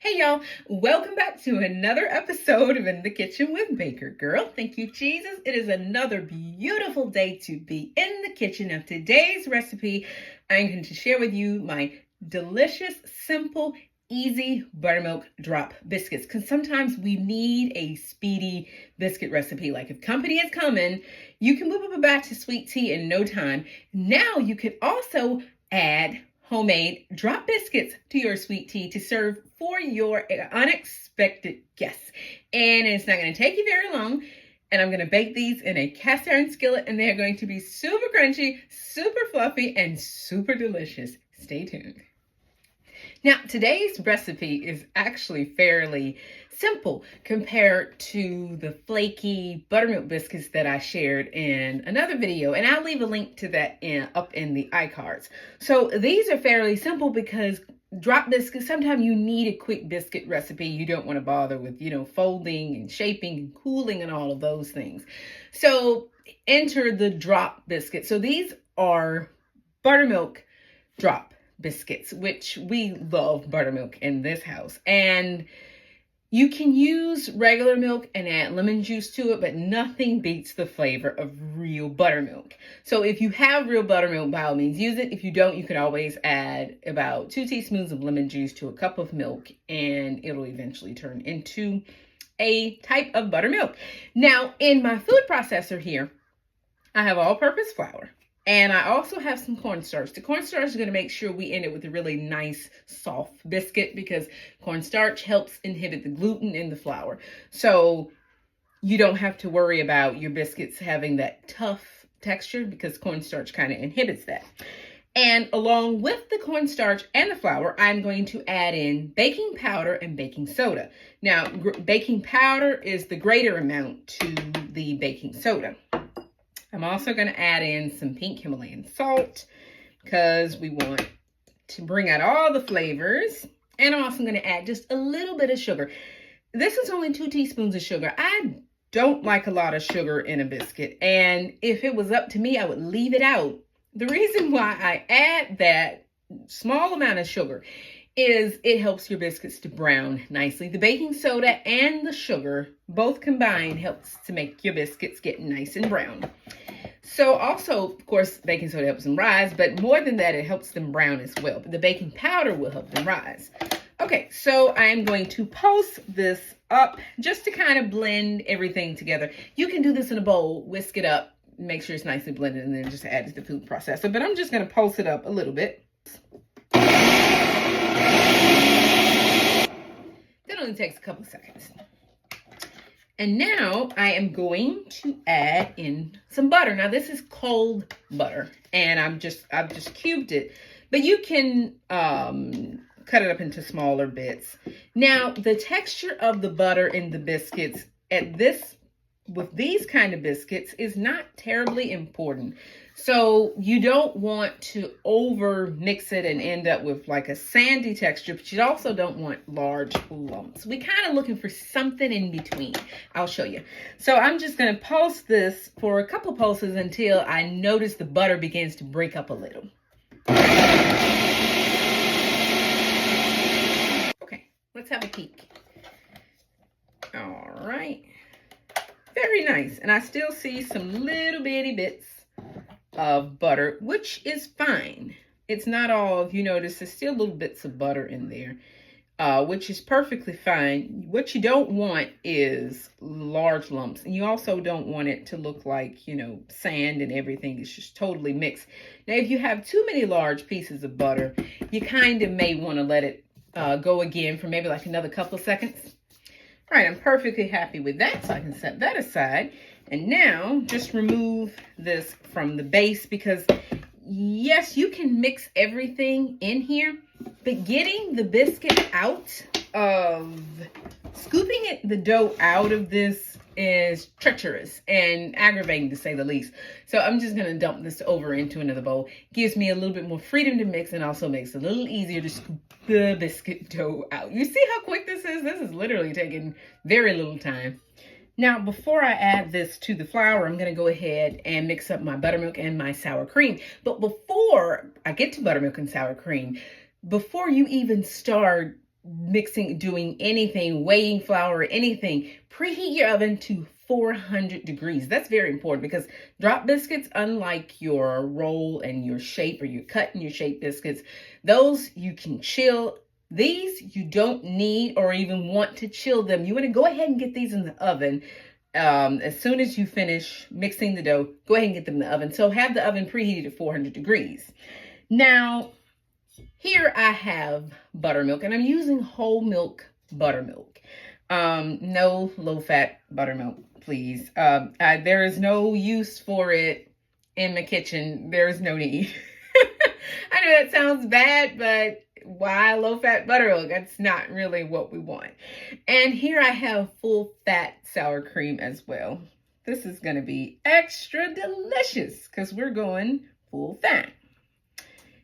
Hey y'all, welcome back to another episode of In the Kitchen with Baker Girl. Thank you, Jesus. It is another beautiful day to be in the kitchen. Of today's recipe, I'm going to share with you my delicious, simple, easy buttermilk drop biscuits. Because sometimes we need a speedy biscuit recipe. Like if company is coming, you can whip up a batch of sweet tea in no time. Now you can also add homemade drop biscuits to your sweet tea to serve for your unexpected guests. And it's not going to take you very long. And I'm going to bake these in a cast iron skillet, and they're going to be super crunchy, super fluffy, and super delicious. Stay tuned. Now, today's recipe is actually fairly simple compared to the flaky buttermilk biscuits that I shared in another video, and I'll leave a link to that up in the iCards. So these are fairly simple because drop biscuits, sometimes you need a quick biscuit recipe. You don't want to bother with, folding and shaping and cooling and all of those things. So enter the drop biscuit. So these are buttermilk drop biscuits, which we love buttermilk in this house. And you can use regular milk and add lemon juice to it, but nothing beats the flavor of real buttermilk. So if you have real buttermilk, by all means use it. If you don't, you can always add about 2 teaspoons of lemon juice to a cup of milk, and it'll eventually turn into a type of buttermilk. Now, in my food processor here, I have all-purpose flour. And I also have some cornstarch. The cornstarch is going to make sure we end it with a really nice, soft biscuit because cornstarch helps inhibit the gluten in the flour. So you don't have to worry about your biscuits having that tough texture because cornstarch kind of inhibits that. And along with the cornstarch and the flour, I'm going to add in baking powder and baking soda. Now, baking powder is the greater amount to the baking soda. I'm also going to add in some pink Himalayan salt because we want to bring out all the flavors. And I'm also going to add just a little bit of sugar. This is only 2 teaspoons of sugar. I don't like a lot of sugar in a biscuit. And if it was up to me, I would leave it out. The reason why I add that small amount of sugar is it helps your biscuits to brown nicely. The baking soda and the sugar, both combined, helps to make your biscuits get nice and brown. So also, of course, baking soda helps them rise, but more than that, it helps them brown as well. But the baking powder will help them rise. Okay, so I am going to pulse this up just to kind of blend everything together. You can do this in a bowl, whisk it up, make sure it's nicely blended, and then just add it to the food processor. But I'm just going to pulse it up a little bit. That only takes a couple of seconds. And now I am going to add in some butter. Now this is cold butter, and I've just cubed it, but you can cut it up into smaller bits. Now the texture of the butter in the biscuits with these kind of biscuits is not terribly important. So you don't want to over mix it and end up with like a sandy texture, but you also don't want large lumps. We're kind of looking for something in between. I'll show you. So I'm just going to pulse this for a couple pulses until I notice the butter begins to break up a little. Okay, let's have a peek. All right. Very nice. And I still see some little bitty bits of butter, which is fine. It's not all, if you notice, there's still little bits of butter in there, which is perfectly fine. What you don't want is large lumps. And you also don't want it to look like, sand and everything. It's just totally mixed. Now, if you have too many large pieces of butter, you kind of may want to let it go again for maybe like another couple of seconds. All right, I'm perfectly happy with that, so I can set that aside. And now just remove this from the base because, yes, you can mix everything in here, but getting the biscuit out of, scooping the dough out of this is treacherous and aggravating to say the least. So I'm just going to dump this over into another bowl. Gives me a little bit more freedom to mix and also makes it a little easier to scoop the biscuit dough out. You see how quick this is? This is literally taking very little time. Now, before I add this to the flour, I'm going to go ahead and mix up my buttermilk and my sour cream. But before I get to buttermilk and sour cream, before you even start mixing, doing anything, weighing flour, anything, preheat your oven to 400 degrees. That's very important because drop biscuits, unlike your roll and your shape or your cut and your shape biscuits, those you can chill. These you don't need or even want to chill them. You want to go ahead and get these in the oven. As soon as you finish mixing the dough, go ahead and get them in the oven. So have the oven preheated at 400 degrees. Now, here I have buttermilk, and I'm using whole milk buttermilk. No low-fat buttermilk, please. There is no use for it in my kitchen. There is no need. I know that sounds bad, but why low-fat buttermilk? That's not really what we want. And here I have full-fat sour cream as well. This is going to be extra delicious because we're going full-fat.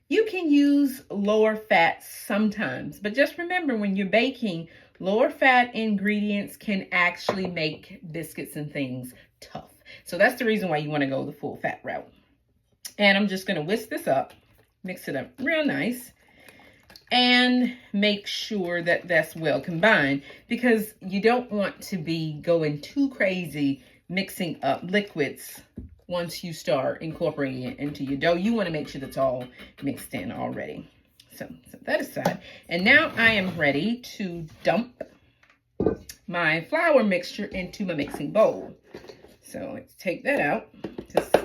You can use lower fat sometimes, but just remember when you're baking, lower fat ingredients can actually make biscuits and things tough. So that's the reason why you want to go the full fat route. And I'm just going to whisk this up, mix it up real nice, and make sure that that's well combined because you don't want to be going too crazy mixing up liquids. Once you start incorporating it into your dough, you want to make sure that's all mixed in already. So set that aside. And now I am ready to dump my flour mixture into my mixing bowl. So let's take that out.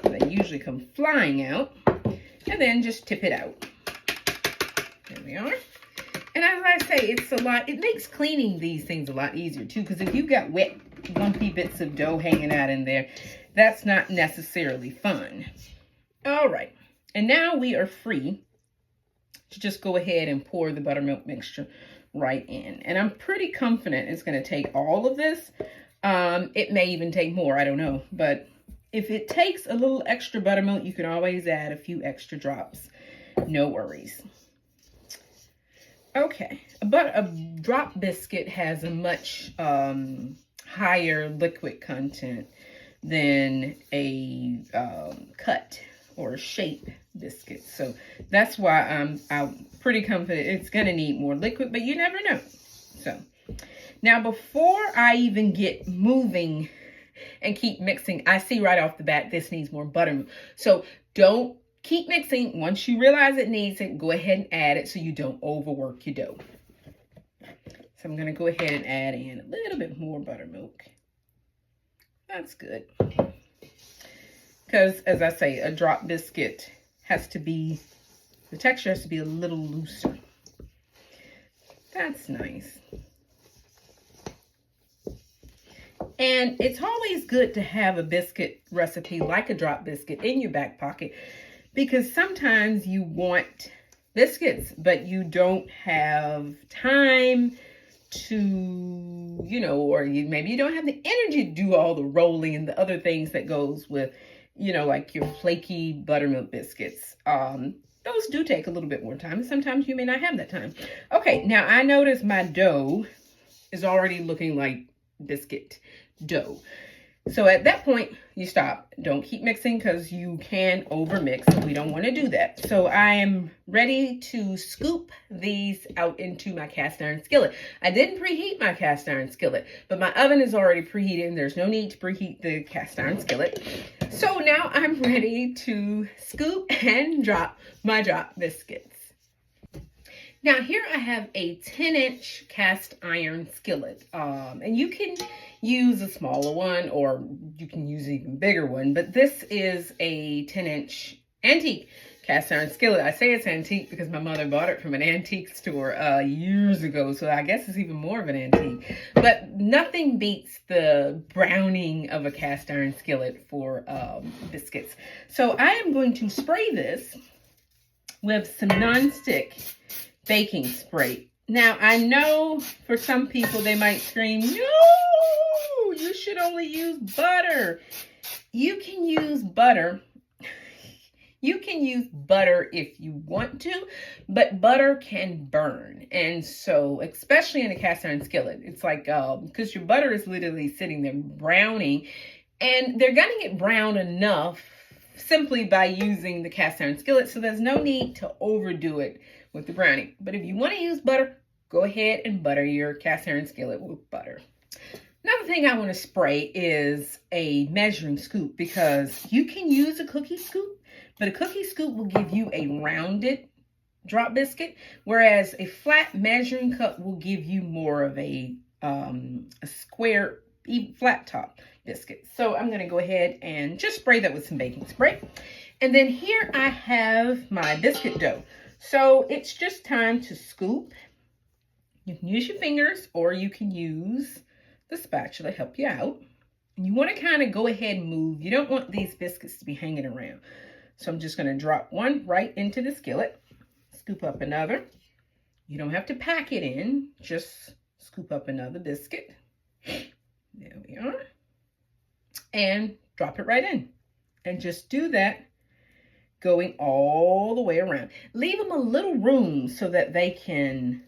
They usually come flying out. And then just tip it out. There we are. And as I say, it makes cleaning these things a lot easier too, because if you've got wet, lumpy bits of dough hanging out in there, that's not necessarily fun. All right, and now we are free to just go ahead and pour the buttermilk mixture right in. And I'm pretty confident it's going to take all of this. It may even take more, I don't know. But if it takes a little extra buttermilk, you can always add a few extra drops. No worries. Okay, but a drop biscuit has a much higher liquid content than a cut or shape biscuit. So that's why I'm pretty confident it's going to need more liquid, but you never know. So now before I even get moving and keep mixing, I see right off the bat this needs more buttermilk. So don't keep mixing. Once you realize it needs it, go ahead and add it so you don't overwork your dough. So I'm going to go ahead and add in a little bit more buttermilk. That's good. Because, as I say, a drop biscuit has to be, the texture has to be a little looser. That's nice. And it's always good to have a biscuit recipe like a drop biscuit in your back pocket, because sometimes you want biscuits, but you don't have time to, or maybe you don't have the energy to do all the rolling and the other things that goes with, like your flaky buttermilk biscuits. Those do take a little bit more time. Sometimes you may not have that time. Okay, now I notice my dough is already looking like biscuit dough. So at that point, you stop. Don't keep mixing because you can overmix, and we don't want to do that. So I am ready to scoop these out into my cast iron skillet. I didn't preheat my cast iron skillet, but my oven is already preheated, and there's no need to preheat the cast iron skillet. So now I'm ready to scoop and drop my drop biscuits. Now here I have a 10-inch cast iron skillet, and you can use a smaller one or you can use an even bigger one, but this is a 10-inch antique cast iron skillet. I say it's antique because my mother bought it from an antique store years ago, so I guess it's even more of an antique. But nothing beats the browning of a cast iron skillet for biscuits. So I am going to spray this with some nonstick baking spray. Now, I know for some people they might scream, no, you should only use butter. You can use butter. You can use butter if you want to, but butter can burn. And so, especially in a cast iron skillet, it's like, because your butter is literally sitting there browning, and they're going to get brown enough simply by using the cast iron skillet. So there's no need to overdo it with the browning. But if you want to use butter, go ahead and butter your cast iron skillet with butter. Another thing I want to spray is a measuring scoop, because you can use a cookie scoop, but a cookie scoop will give you a rounded drop biscuit, whereas a flat measuring cup will give you more of a square, flat top biscuit. So I'm going to go ahead and just spray that with some baking spray. And then here I have my biscuit dough. So it's just time to scoop. You can use your fingers or you can use the spatula to help you out. And you want to kind of go ahead and move. You don't want these biscuits to be hanging around. So I'm just going to drop one right into the skillet. Scoop up another. You don't have to pack it in. Just scoop up another biscuit. There we are. And drop it right in. And just do that going all the way around. Leave them a little room so that they can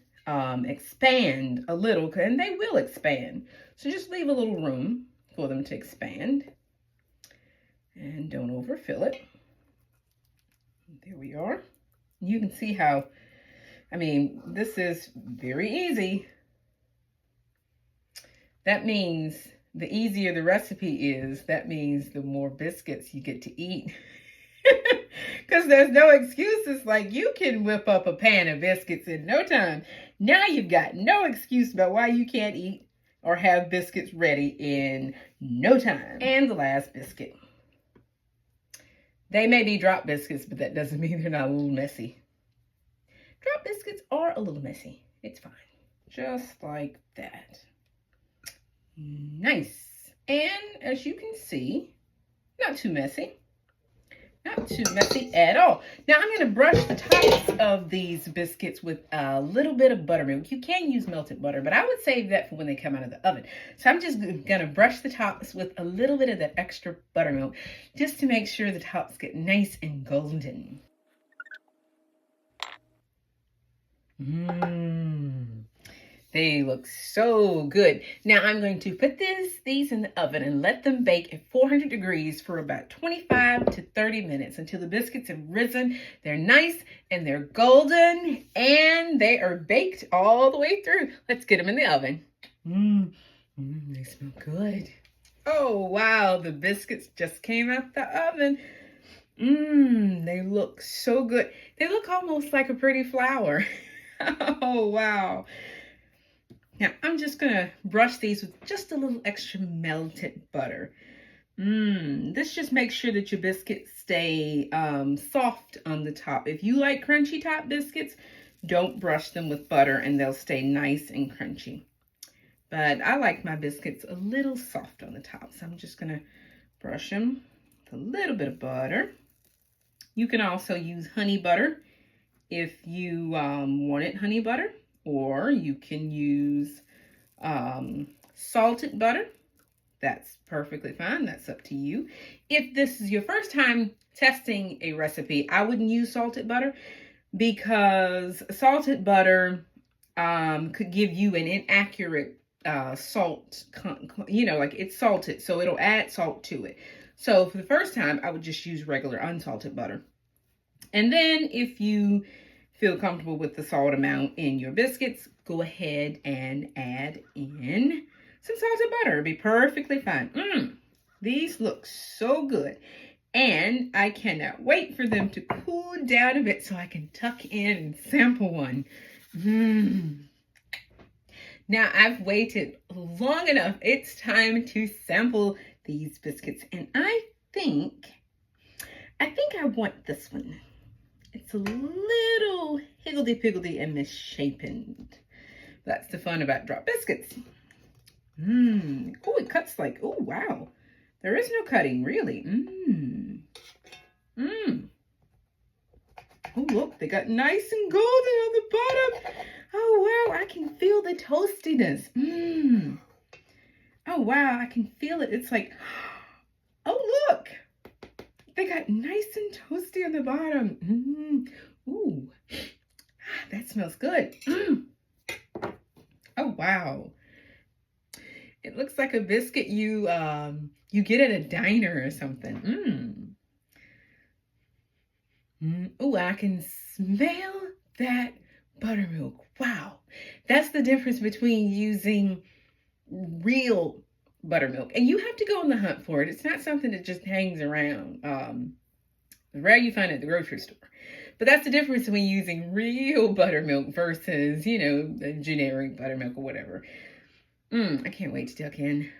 expand a little, and they will expand. So just leave a little room for them to expand. And don't overfill it. There we are. You can see how, I mean, this is very easy. That means the easier the recipe is, that means the more biscuits you get to eat. Because there's no excuses. Like, you can whip up a pan of biscuits in no time. Now you've got no excuse about why you can't eat or have biscuits ready in no time. And the last biscuit. They may be drop biscuits, but that doesn't mean they're not a little messy. Drop biscuits are a little messy. It's fine. Just like that. Nice. And as you can see, not too messy. Not too messy at all. Now I'm going to brush the tops of these biscuits with a little bit of buttermilk. You can use melted butter, but I would save that for when they come out of the oven. So I'm just going to brush the tops with a little bit of that extra buttermilk, just to make sure the tops get nice and golden. They look so good. Now I'm going to put these in the oven and let them bake at 400 degrees for about 25 to 30 minutes until the biscuits have risen. They're nice and they're golden and they are baked all the way through. Let's get them in the oven. They smell good. Oh, wow. The biscuits just came out the oven. They look so good. They look almost like a pretty flower. Oh, wow. Now, I'm just going to brush these with just a little extra melted butter. This just makes sure that your biscuits stay soft on the top. If you like crunchy top biscuits, don't brush them with butter and they'll stay nice and crunchy. But I like my biscuits a little soft on the top, so I'm just going to brush them with a little bit of butter. You can also use honey butter if you wanted honey butter. Or you can use salted butter. That's perfectly fine. That's up to you. If this is your first time testing a recipe, I wouldn't use salted butter, because salted butter could give you an inaccurate salt. Like it's salted, so it'll add salt to it. So for the first time, I would just use regular unsalted butter. And then if you feel comfortable with the salt amount in your biscuits, go ahead and add in some salted butter. It'll be perfectly fine. These look so good. And I cannot wait for them to cool down a bit so I can tuck in and sample one. Now I've waited long enough. It's time to sample these biscuits. And I think I want this one. It's a little higgledy-piggledy and misshapen. That's the fun about drop biscuits. Oh, it cuts like, oh, wow. There is no cutting, really. Oh, look, they got nice and golden on the bottom. Oh, wow, I can feel the toastiness. Oh, wow, I can feel it. It's like, oh, look. They got nice and toasty on the bottom. Ooh, that smells good. Oh, wow. It looks like a biscuit you get at a diner or something. Oh, I can smell that buttermilk. Wow. That's the difference between using real buttermilk. And you have to go on the hunt for it. It's not something that just hangs around. Rare you find it at the grocery store. But that's the difference between using real buttermilk versus, you know, the generic buttermilk or whatever. I can't wait to duck in.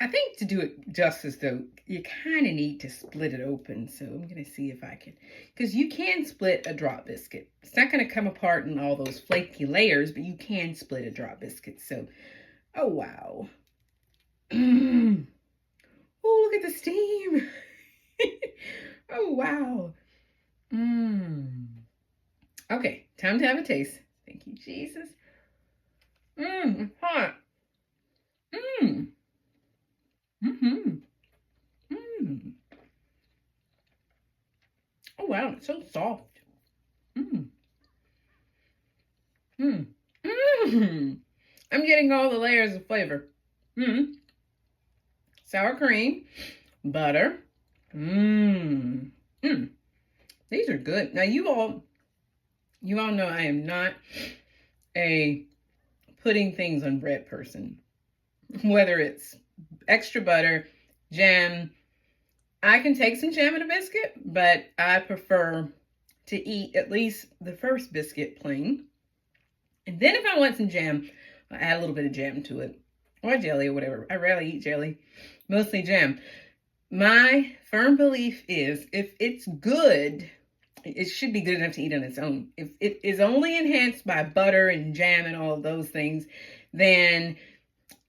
I think to do it justice, though, you kind of need to split it open. So I'm going to see if I can, because you can split a drop biscuit. It's not going to come apart in all those flaky layers, but you can split a drop biscuit. So, oh, wow. Oh, look at the steam. Oh, wow. Okay, time to have a taste. Thank you, Jesus. It's hot. Oh, wow, it's so soft. I'm getting all the layers of flavor. Sour cream, butter. These are good. Now, you all know I am not a putting things on bread person. Whether it's extra butter, jam. I can take some jam in a biscuit, but I prefer to eat at least the first biscuit plain. And then if I want some jam, I'll add a little bit of jam to it. Or jelly or whatever. I rarely eat jelly. Mostly jam. My firm belief is if it's good, it should be good enough to eat on its own. If it is only enhanced by butter and jam and all of those things, then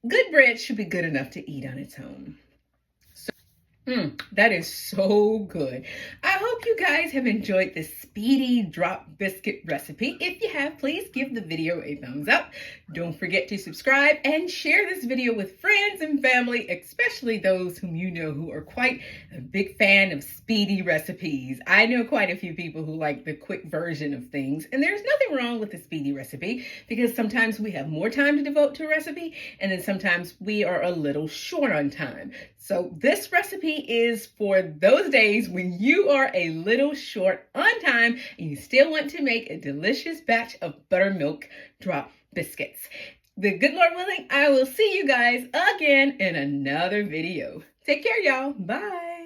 good bread should be good enough to eat on its own. So, that is so good. I hope you guys have enjoyed this speedy drop biscuit recipe. If you have, please give the video a thumbs up. Don't forget to subscribe and share this video with friends and family, especially those whom you know who are quite a big fan of speedy recipes. I know quite a few people who like the quick version of things, and there's nothing wrong with the speedy recipe because sometimes we have more time to devote to a recipe, and then sometimes we are a little short on time. So this recipe is for those days when you are a little short on time and you still want to make a delicious batch of buttermilk drop biscuits. The good Lord willing, I will see you guys again in another video. Take care, y'all. Bye.